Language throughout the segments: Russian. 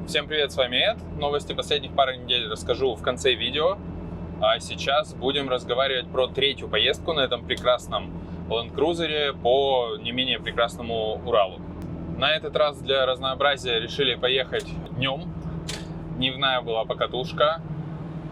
Всем привет, с вами Эд. Новости последних пары недель расскажу в конце видео. А сейчас будем разговаривать про третью поездку на этом прекрасном Land Cruiser по не менее прекрасному Уралу. На этот раз для разнообразия решили поехать днем. Дневная была покатушка.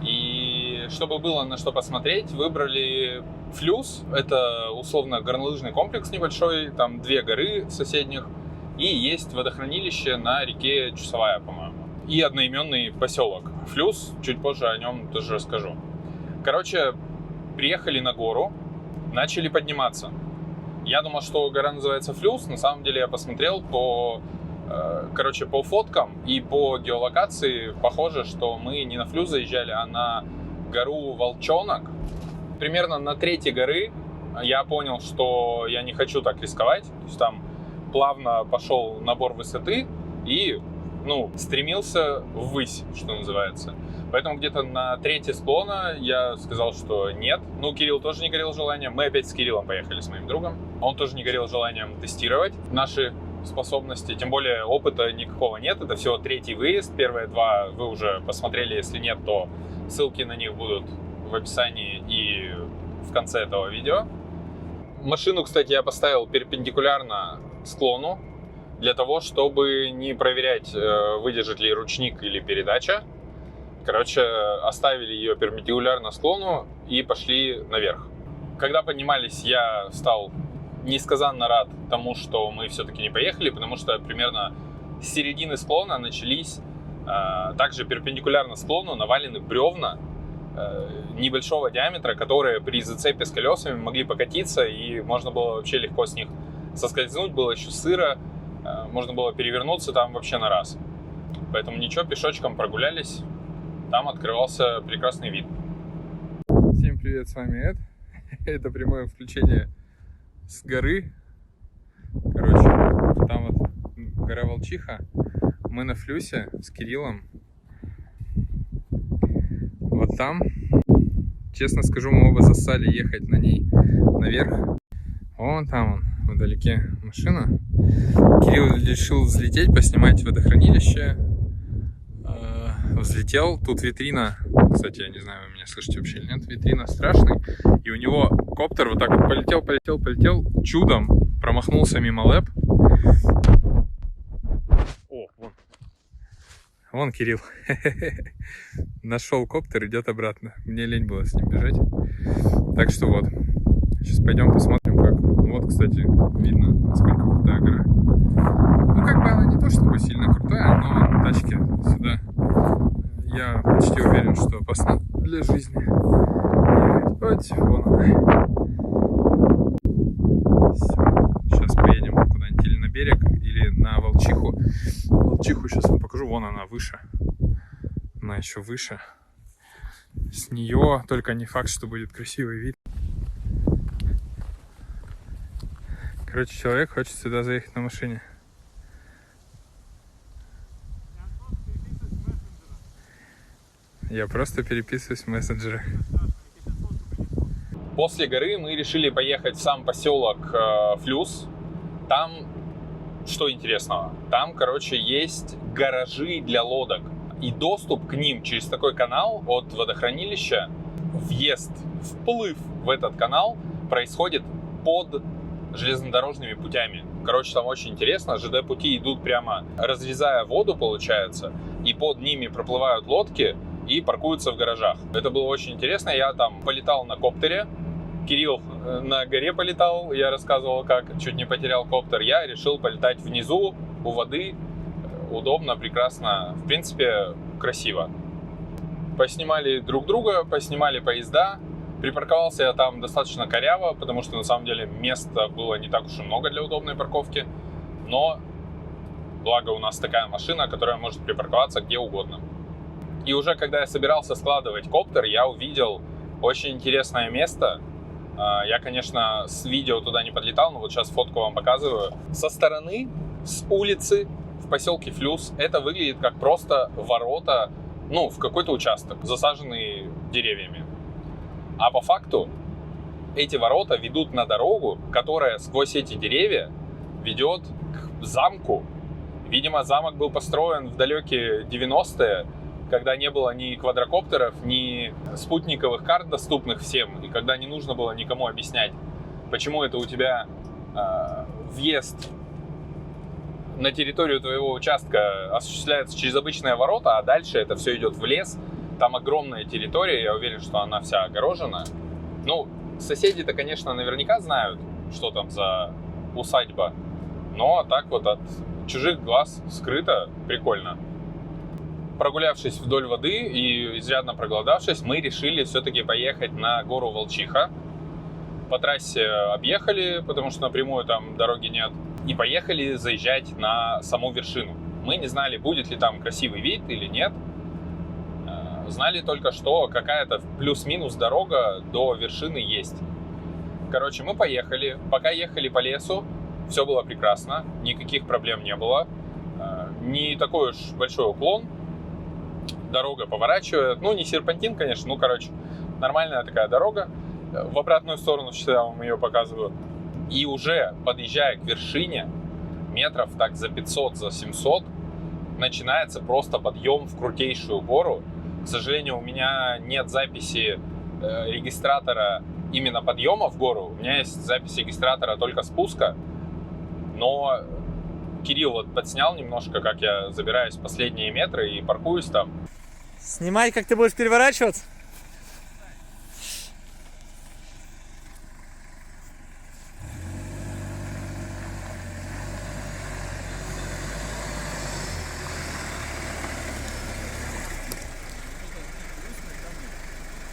И чтобы было на что посмотреть, выбрали Флюс. Это условно горнолыжный комплекс небольшой, там две горы соседних. И есть водохранилище на реке Чусовая, по-моему. И одноименный поселок Флюс. Чуть позже о нем тоже расскажу. Короче, приехали на гору, начали подниматься. Я думал, что гора называется Флюс. На самом деле я посмотрел по фоткам и по геолокации. Похоже, что мы не на Флюс заезжали, а на гору Волчонок. Примерно на третьей горы я понял, что я не хочу так рисковать. То есть там плавно пошел набор высоты и, стремился ввысь, что называется. Поэтому где-то на третьей склона я сказал, что нет. Кирилл тоже не горел желанием. Мы опять с Кириллом поехали, с моим другом. Он тоже не горел желанием тестировать наши способности. Тем более опыта никакого нет. Это всего третий выезд. Первые два вы уже посмотрели. Если нет, то ссылки на них будут в описании и в конце этого видео. Машину, кстати, я поставил перпендикулярно склону для того, чтобы не проверять, выдержит ли ручник или передача. Оставили ее перпендикулярно склону и пошли наверх. Когда поднимались, я стал несказанно рад тому, что мы все-таки не поехали, потому что примерно с середины склона начались также перпендикулярно склону навалены бревна небольшого диаметра, которые при зацепе с колесами могли покатиться, и можно было вообще легко с них соскользнуть. Было еще сыро, можно было перевернуться там вообще на раз. Поэтому ничего, пешочком прогулялись. Там открывался прекрасный вид. Всем привет, с вами Эд. Это прямое включение с горы. Там вот гора Волчиха. Мы на Флюсе с Кириллом. Вот там, честно скажу, мы оба зассали ехать на ней наверх. Вон там вдалеке машина. Кирилл решил взлететь, поснимать водохранилище. Взлетел. Тут витрина. Кстати, я не знаю, вы меня слышите вообще или нет. Витрина страшный. И у него коптер вот так вот полетел. Чудом промахнулся мимо лэп. О, вон Кирилл. Нашел коптер, идет обратно. Мне лень было с ним бежать. Так что вот. Сейчас пойдем посмотрим, как. Вот, кстати, видно, насколько крутая гора. Она не то чтобы сильно крутая, но на тачке сюда я почти уверен, что опасно для жизни. Вот, вон она. Все. Сейчас поедем куда-нибудь или на берег, или на Волчиху. Волчиху сейчас вам покажу. Вон она выше. Она еще выше. С нее только не факт, что будет красивый вид. Человек хочет сюда заехать на машине. Я просто переписываюсь в мессенджерах. После горы мы решили поехать в сам поселок Флюс. Там, что интересного, там, есть гаражи для лодок. И доступ к ним через такой канал от водохранилища, вплыв в этот канал происходит под железнодорожными путями. Там очень интересно. ЖД-пути идут прямо, разрезая воду, получается, и под ними проплывают лодки и паркуются в гаражах. Это было очень интересно. Я там полетал на коптере. Кирилл на горе полетал. Я рассказывал, как чуть не потерял коптер. Я решил полетать внизу, у воды. Удобно, прекрасно. В принципе, красиво. Поснимали друг друга, поснимали поезда. Припарковался я там достаточно коряво, потому что на самом деле места было не так уж и много для удобной парковки. Но благо у нас такая машина, которая может припарковаться где угодно. И уже когда я собирался складывать коптер, я увидел очень интересное место. Я, конечно, с видео туда не подлетал, но вот сейчас фотку вам показываю. Со стороны, с улицы в поселке Флюс, это выглядит как просто ворота, в какой-то участок, засаженный деревьями. А по факту эти ворота ведут на дорогу, которая сквозь эти деревья ведет к замку Видимо, замок был построен в далекие 90-е, когда не было ни квадрокоптеров, ни спутниковых карт, доступных всем, и когда не нужно было никому объяснять, почему это у тебя въезд на территорию твоего участка осуществляется через обычные ворота, а дальше это все идет в лес. Там огромная территория, я уверен, что она вся огорожена. Ну, соседи-то, конечно, наверняка знают, что там за усадьба, но так вот от чужих глаз скрыто, прикольно. Прогулявшись вдоль воды и изрядно проголодавшись, мы решили все-таки поехать на гору Волчиха. По трассе объехали, потому что напрямую там дороги нет, и поехали заезжать на саму вершину. Мы не знали, будет ли там красивый вид или нет. Знали только, что какая-то плюс-минус дорога до вершины есть. Короче, мы поехали. Пока ехали по лесу, все было прекрасно, никаких проблем не было. Не такой уж большой уклон. Дорога поворачивает. Ну, не серпантин, конечно, ну, короче, нормальная такая дорога. В обратную сторону, сейчас я вам ее показываю. И уже подъезжая к вершине, метров так за 500, за 700, начинается просто подъем в крутейшую гору. К сожалению, у меня нет записи регистратора именно подъема в гору. У меня есть запись регистратора только спуска. Но Кирилл вот подснял немножко, как я забираюсь в последние метры и паркуюсь там. Снимай, как ты будешь переворачиваться.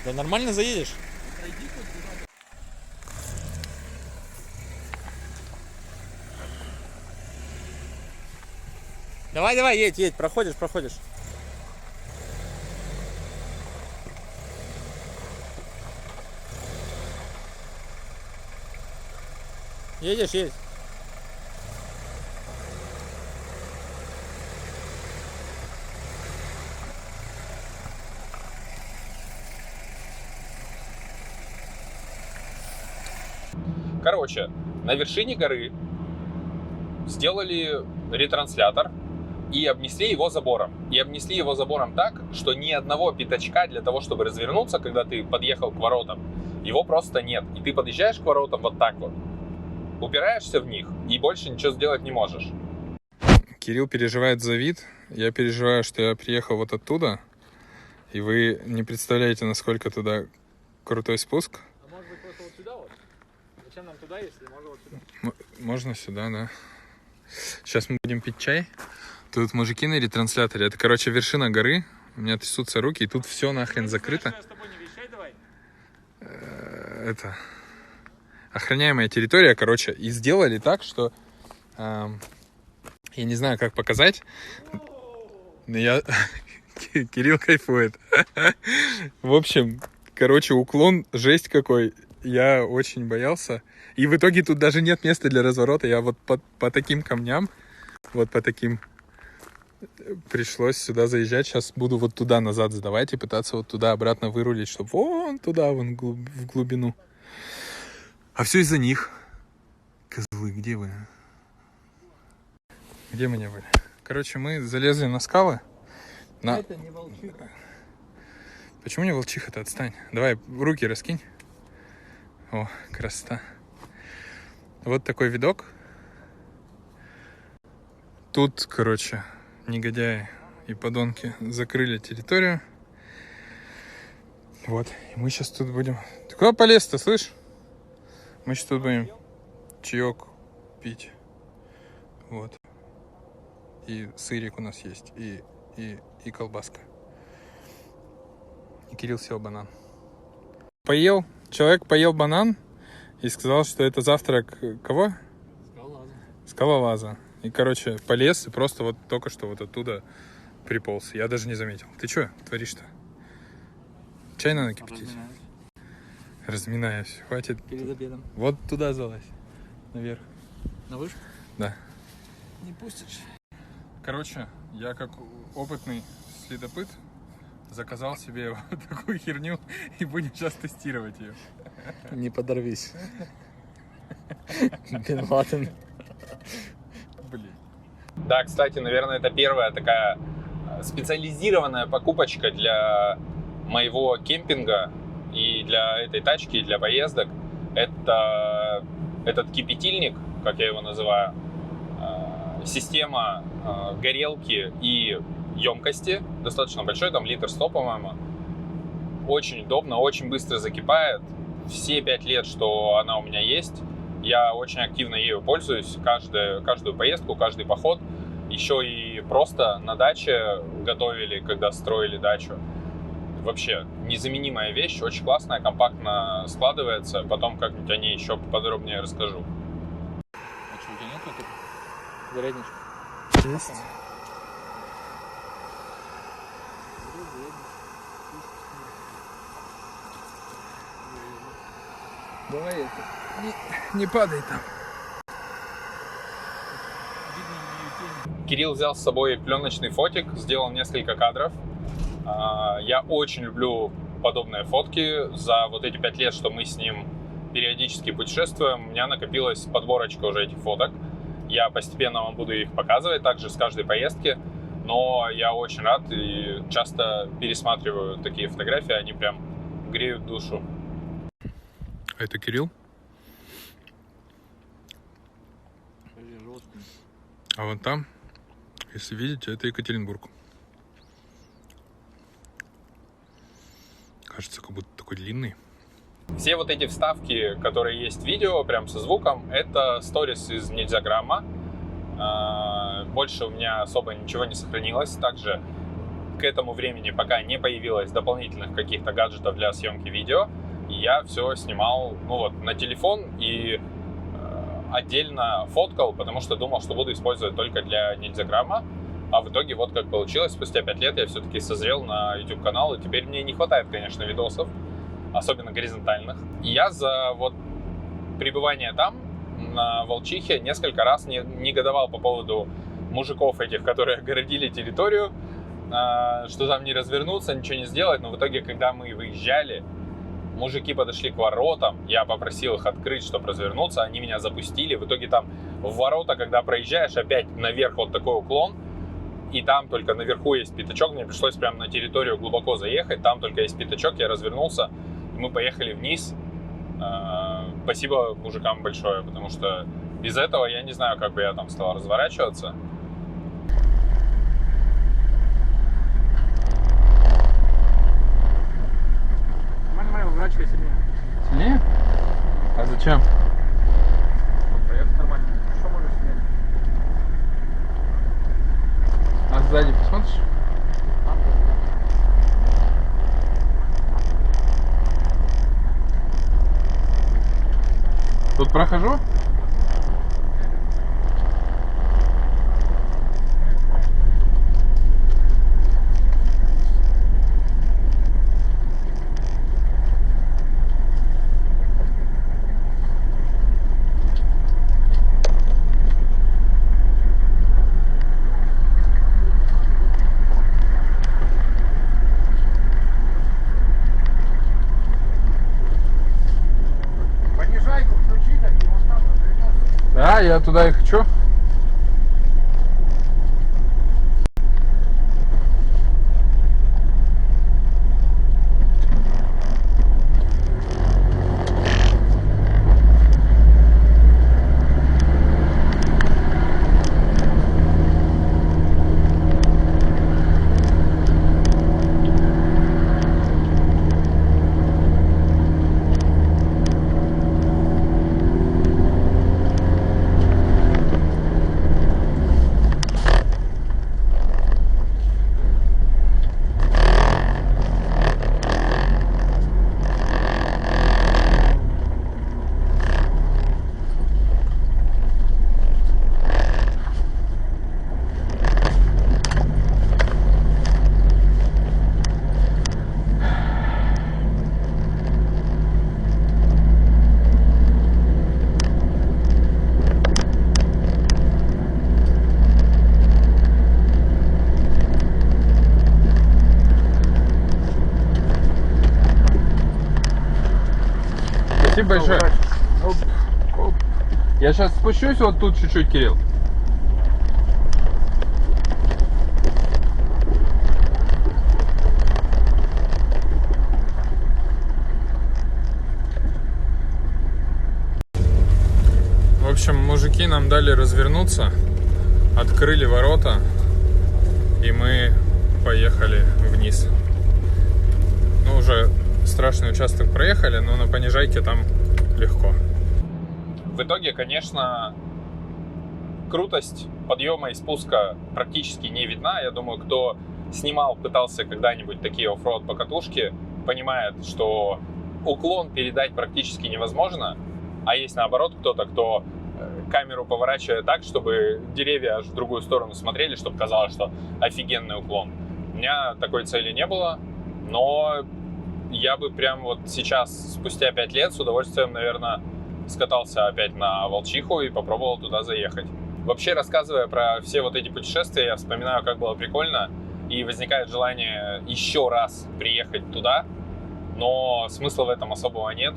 Да нормально заедешь. Давай, давай, едь, проходишь. Едешь. Короче, на вершине горы сделали ретранслятор и обнесли его забором. И обнесли его забором так, что ни одного пятачка для того, чтобы развернуться, когда ты подъехал к воротам, его просто нет. И ты подъезжаешь к воротам вот так вот, упираешься в них и больше ничего сделать не можешь. Кирилл переживает за вид, я переживаю, что я приехал вот оттуда, и вы не представляете, насколько туда крутой спуск. А может быть просто вот сюда вот? Зачем нам туда, если можно вот сюда? Можно сюда, да. Сейчас мы будем пить чай. Тут мужики на ретрансляторе. Это, короче, вершина горы. У меня трясутся руки, и тут все нахрен закрыто. Это охраняемая территория, короче. И сделали так, что я не знаю, как показать. Но Кирилл кайфует. В общем, короче, уклон жесть какой. Я очень боялся. И в итоге тут даже нет места для разворота. Я вот по таким камням, вот по таким, пришлось сюда заезжать. Сейчас буду вот туда назад сдавать и пытаться вот туда обратно вырулить, чтобы вон туда, вон в глубину. А все из-за них. Козлы, где вы? Где мы не были? Короче, мы залезли на скалы. Это не волчиха. Почему не волчиха-то? Отстань. Давай, руки раскинь. О, красота. Вот такой видок. Тут, короче, негодяи и подонки закрыли территорию. Вот. И мы сейчас тут будем... Ты куда полез-то, слышь? Мы сейчас тут будем чаек пить. Вот. И сырик у нас есть. И колбаска. И Кирилл съел банан. Человек поел банан и сказал, что это завтрак кого? Скалолаза. И, короче, полез и просто вот только что вот оттуда приполз. Я даже не заметил. Ты что творишь-то? Чай надо кипятить? Разминаюсь. Хватит. Перед обедом. Вот туда залазь. Наверх. На вышку? Да. Не пустишь. Короче, я как опытный следопыт заказал себе вот такую херню и будем сейчас тестировать ее. Не подорвись. Бен Ладен. Блин. Да, кстати, наверное, это первая такая специализированная покупочка для моего кемпинга и для этой тачки, и для поездок. Это этот кипятильник, как я его называю, система горелки и емкости, достаточно большой, там 100 литров, по-моему. Очень удобно, очень быстро закипает. Все 5 лет, что она у меня есть, я очень активно ею пользуюсь, каждую поездку, каждый поход. Еще и просто на даче готовили, когда строили дачу. Вообще незаменимая вещь, очень классная, компактно складывается. Потом как-нибудь о ней еще подробнее расскажу. А что, у тебя нет этого? Зарядничка? Есть. Давай это. Не падай там. Кирилл взял с собой пленочный фотик, сделал несколько кадров. Я очень люблю подобные фотки. За вот эти 5 лет, что мы с ним периодически путешествуем, у меня накопилась подборочка уже этих фоток. Я постепенно вам буду их показывать, также с каждой поездки. Но я очень рад и часто пересматриваю такие фотографии, они прям греют душу. Это Кирилл. А вон там, если видите, это Екатеринбург. Кажется, как будто такой длинный. Все вот эти вставки, которые есть в видео, прям со звуком, это сторис из Нельзяграмма. Больше у меня особо ничего не сохранилось. Также к этому времени пока не появилось дополнительных каких-то гаджетов для съемки видео. И я все снимал на телефон и отдельно фоткал, потому что думал, что буду использовать только для Нельзяграмма. А в итоге вот как получилось. Спустя 5 лет я все-таки созрел на YouTube-канал, и теперь мне не хватает, конечно, видосов, особенно горизонтальных. И я за пребывание там, на Волчихе, несколько раз негодовал по поводу мужиков этих, которые огородили территорию, что там не развернуться, ничего не сделать. Но в итоге, когда мы выезжали, мужики подошли к воротам, я попросил их открыть, чтобы развернуться, они меня запустили. В итоге там в ворота, когда проезжаешь, опять наверх вот такой уклон, и там только наверху есть пятачок, мне пришлось прямо на территорию глубоко заехать, там только есть пятачок, я развернулся, и мы поехали вниз. Спасибо мужикам большое, потому что без этого я не знаю, как бы я там стал разворачиваться. Врачка сильнее. Сильнее? А зачем? Проехать нормально. Что можешь сильнее? А сзади посмотришь? Тут прохожу? Да, я туда и хочу. Спасибо большое. Оп, оп. Я сейчас спущусь вот тут чуть-чуть, Кирилл. чуваки нам дали развернуться, открыли ворота, и мы поехали вниз. Ну, уже страшный участок проехали, но на понижайке там легко. В итоге, конечно, крутость подъема и спуска практически не видна. Я думаю, кто снимал, пытался когда-нибудь такие оффроуд покатушки, понимает, что уклон передать практически невозможно, а есть наоборот кто-то, кто камеру поворачивает так, чтобы деревья аж в другую сторону смотрели, чтобы казалось, что офигенный уклон. У меня такой цели не было, но я бы прям вот сейчас, спустя 5 лет, с удовольствием, наверное, скатался опять на Волчиху и попробовал туда заехать. Вообще, рассказывая про все вот эти путешествия, я вспоминаю, как было прикольно, и возникает желание еще раз приехать туда, но смысла в этом особого нет.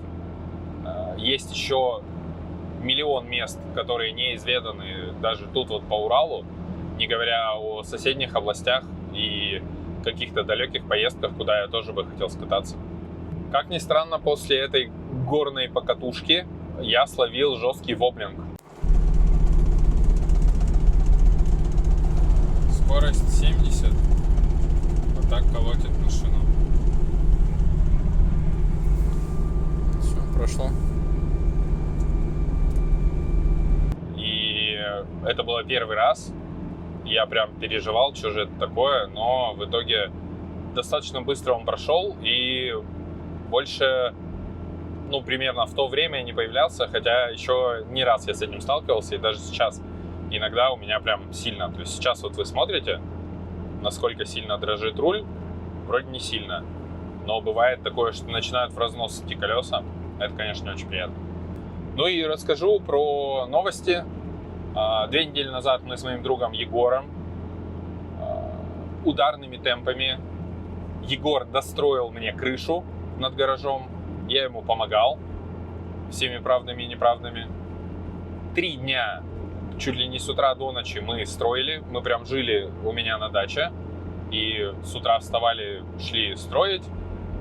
Есть еще миллион мест, которые не изведаны даже тут вот по Уралу, не говоря о соседних областях и каких-то далеких поездках, куда я тоже бы хотел скататься. Как ни странно, после этой горной покатушки я словил жесткий воблинг. Скорость 70. Вот так колотит машину. Все, прошло. И это было первый раз. Я прям переживал, что же это такое, но в итоге достаточно быстро он прошел, и больше, ну, примерно в то время не появлялся, хотя еще не раз я с этим сталкивался, и даже сейчас иногда у меня прям сильно. То есть сейчас вот вы смотрите, насколько сильно дрожит руль, вроде не сильно, но бывает такое, что начинают в разнос идти колеса. Это, конечно, не очень приятно. Ну и расскажу про новости. 2 недели назад мы с моим другом Егором ударными темпами, Егор достроил мне крышу над гаражом, я ему помогал всеми правдами и неправдами. 3 дня, чуть ли не с утра до ночи мы строили, мы прям жили у меня на даче, и с утра вставали, шли строить,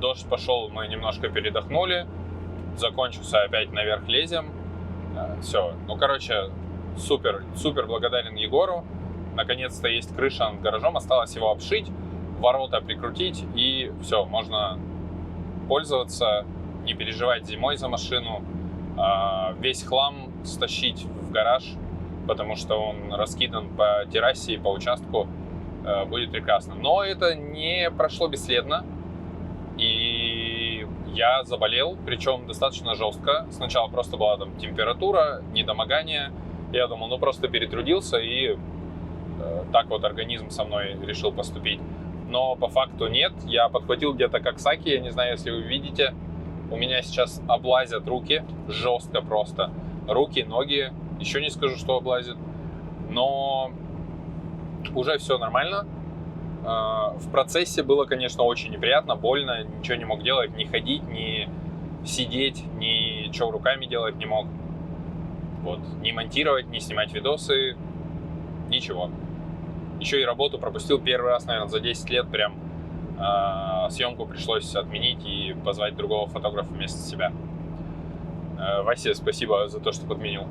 дождь пошел, мы немножко передохнули, закончился, опять наверх лезем, все, ну короче, супер благодарен Егору. Наконец-то есть крыша над гаражом, осталось его обшить, ворота прикрутить, и все, можно пользоваться, не переживать зимой за машину, весь хлам стащить в гараж, потому что он раскидан по террасе и по участку, будет прекрасно. Но это не прошло бесследно, и я заболел, причем достаточно жестко. Сначала просто была там температура, недомогание. Я думал, ну просто перетрудился, и так вот организм со мной решил поступить. Но по факту нет. Я подхватил где-то коксаки, я не знаю, если вы видите. У меня сейчас облазят руки, жестко просто. Руки, ноги, еще не скажу, что облазит. Но уже все нормально. В процессе было, конечно, очень неприятно, больно. Ничего не мог делать, ни ходить, ни сидеть, ничего руками делать не мог. Вот. Не монтировать, не снимать видосы, ничего. Еще и работу пропустил первый раз, наверное, за 10 лет прям. Съемку пришлось отменить и позвать другого фотографа вместо себя. Васе, спасибо за то, что подменил.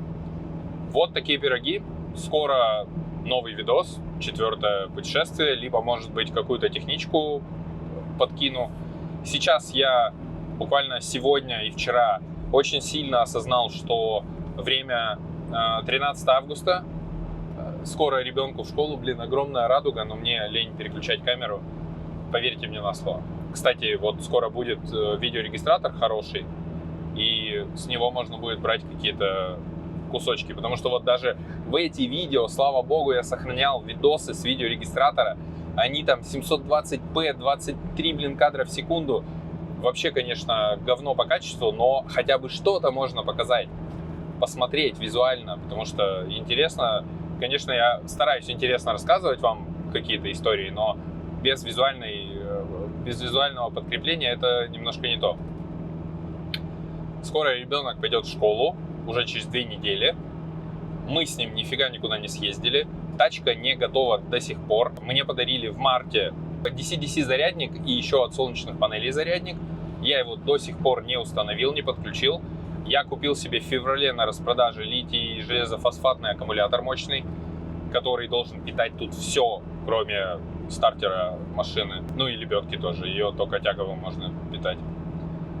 Вот такие пироги. Скоро новый видос, 4-е путешествие, либо, может быть, какую-то техничку подкину. Сейчас я буквально сегодня и вчера очень сильно осознал, что время 13 августа, скоро ребенку в школу, огромная радуга, но мне лень переключать камеру, поверьте мне на слово. Кстати, вот скоро будет видеорегистратор хороший, и с него можно будет брать какие-то кусочки, потому что вот даже в эти видео, слава богу, я сохранял видосы с видеорегистратора, они там 720p, 23, кадра в секунду. Вообще, конечно, говно по качеству, но хотя бы что-то можно показать, посмотреть визуально, потому что интересно. Конечно, я стараюсь интересно рассказывать вам какие-то истории, но без визуального подкрепления это немножко не то. Скоро ребенок пойдет в школу, уже через 2 недели. Мы с ним нифига никуда не съездили. Тачка не готова до сих пор. Мне подарили в марте DC-DC зарядник и еще от солнечных панелей зарядник. Я его до сих пор не установил, не подключил. Я купил себе в феврале на распродаже литий железофосфатный аккумулятор мощный, который должен питать тут все, кроме стартера машины. Ну и лебедки тоже, ее только тяговым можно питать.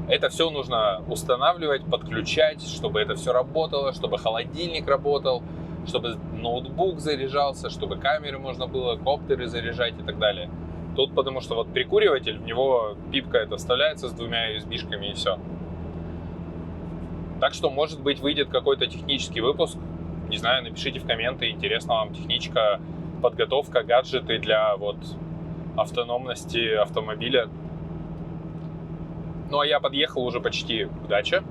Это все нужно устанавливать, подключать, чтобы это все работало, чтобы холодильник работал, чтобы ноутбук заряжался, чтобы камеры можно было, коптеры заряжать и так далее. Тут потому что вот прикуриватель, в него пипка эта вставляется с 2 USB-шками и все. Так что, может быть, выйдет какой-то технический выпуск. Не знаю, напишите в комменты, интересна вам техничка, подготовка, гаджеты для вот автономности автомобиля. Ну, а я подъехал уже почти к даче.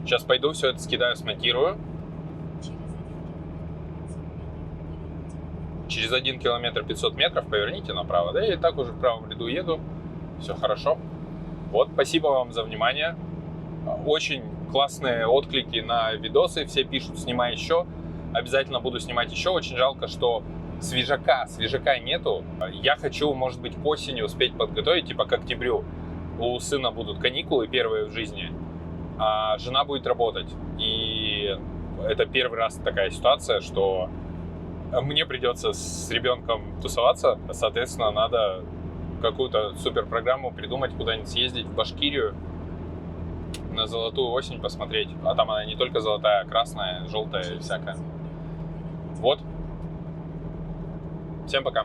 Сейчас пойду, все это скидаю, смонтирую. Через 1 километр 500 метров поверните направо. Да, я и так уже в правом ряду еду. Все хорошо. Вот, спасибо вам за внимание. Очень классные отклики на видосы. Все пишут, снимай еще. Обязательно буду снимать еще. Очень жалко, что свежака нету. Я хочу, может быть, к осени успеть подготовить, типа к октябрю. У сына будут каникулы первые в жизни, а жена будет работать. И это первый раз такая ситуация, что мне придется с ребенком тусоваться. Соответственно, надо какую-то супер программу придумать, куда-нибудь съездить в Башкирию на золотую осень посмотреть. А там она не только золотая, а красная, желтая и всякая. Вот. Всем пока.